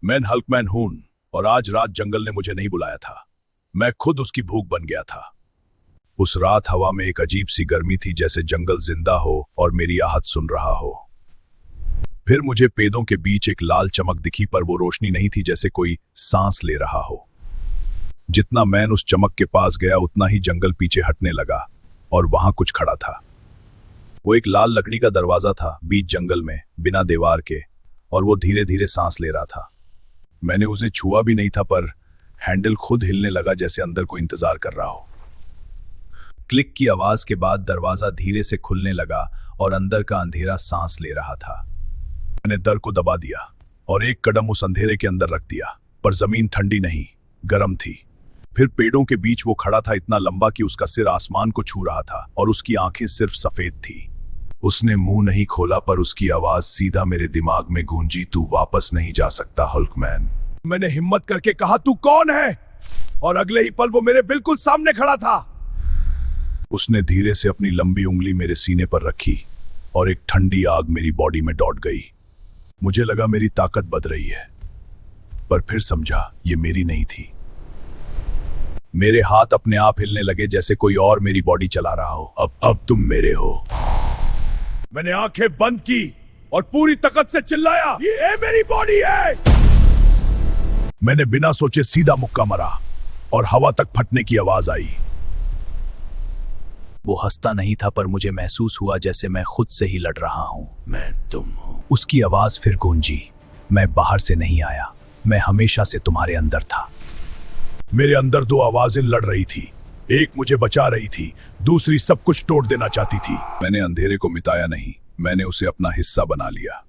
मैं हल्कमैन हूं और आज रात जंगल ने मुझे नहीं बुलाया था। मैं खुद उसकी भूख बन गया था। उस रात हवा में एक अजीब सी गर्मी थी, जैसे जंगल जिंदा हो और मेरी आहट सुन रहा हो। फिर मुझे पेड़ों के बीच एक लाल चमक दिखी, पर वो रोशनी नहीं थी, जैसे कोई सांस ले रहा हो। जितना मैं उस चमक के पास गया उतना ही जंगल पीछे हटने लगा और वहां कुछ खड़ा था। वो एक लाल लकड़ी का दरवाजा था बीच जंगल में, बिना दीवार के, और वो धीरे धीरे सांस ले रहा था। मैंने उसे छुआ भी नहीं था, पर हैंडल खुद हिलने लगा, जैसे अंदर कोई इंतजार कर रहा हो। क्लिक की आवाज के बाद दरवाजा धीरे से खुलने लगा और अंदर का अंधेरा सांस ले रहा था। मैंने दर को दबा दिया और एक कदम उस अंधेरे के अंदर रख दिया, पर जमीन ठंडी नहीं, गर्म थी। फिर पेड़ों के बीच वो खड़ा था, इतना लंबा कि उसका सिर आसमान को छू रहा था और उसकी आंखें सिर्फ सफेद थी। उसने मुंह नहीं खोला, पर उसकी आवाज सीधा मेरे दिमाग में गूंजी, तू वापस नहीं जा सकता हल्कमैन। मैंने हिम्मत करके कहा, तू कौन है? और अगले ही पल वो मेरे बिल्कुल सामने खड़ा था। उसने धीरे से अपनी लंबी उंगली मेरे सीने पर रखी और एक ठंडी आग मेरी बॉडी में दौड़ गई। मुझे लगा मेरी ताकत बढ़ रही है, पर फिर समझा ये मेरी नहीं थी। मेरे हाथ अपने आप हिलने लगे, जैसे कोई और मेरी बॉडी चला रहा हो। अब तुम मेरे हो। मैंने आंखें बंद की और पूरी ताकत से चिल्लाया, ये मेरी बॉडी है। मैंने बिना सोचे सीधा मुक्का मारा और हवा तक फटने की आवाज आई। वो हंसता नहीं था, पर मुझे महसूस हुआ जैसे मैं खुद से ही लड़ रहा हूं। मैं तुम हूं। उसकी आवाज फिर गूंजी, मैं बाहर से नहीं आया, मैं हमेशा से तुम्हारे अंदर था। मेरे अंदर दो आवाजें लड़ रही थी, एक मुझे बचा रही थी, दूसरी सब कुछ तोड़ देना चाहती थी। मैंने अंधेरे को मिटाया नहीं, मैंने उसे अपना हिस्सा बना लिया।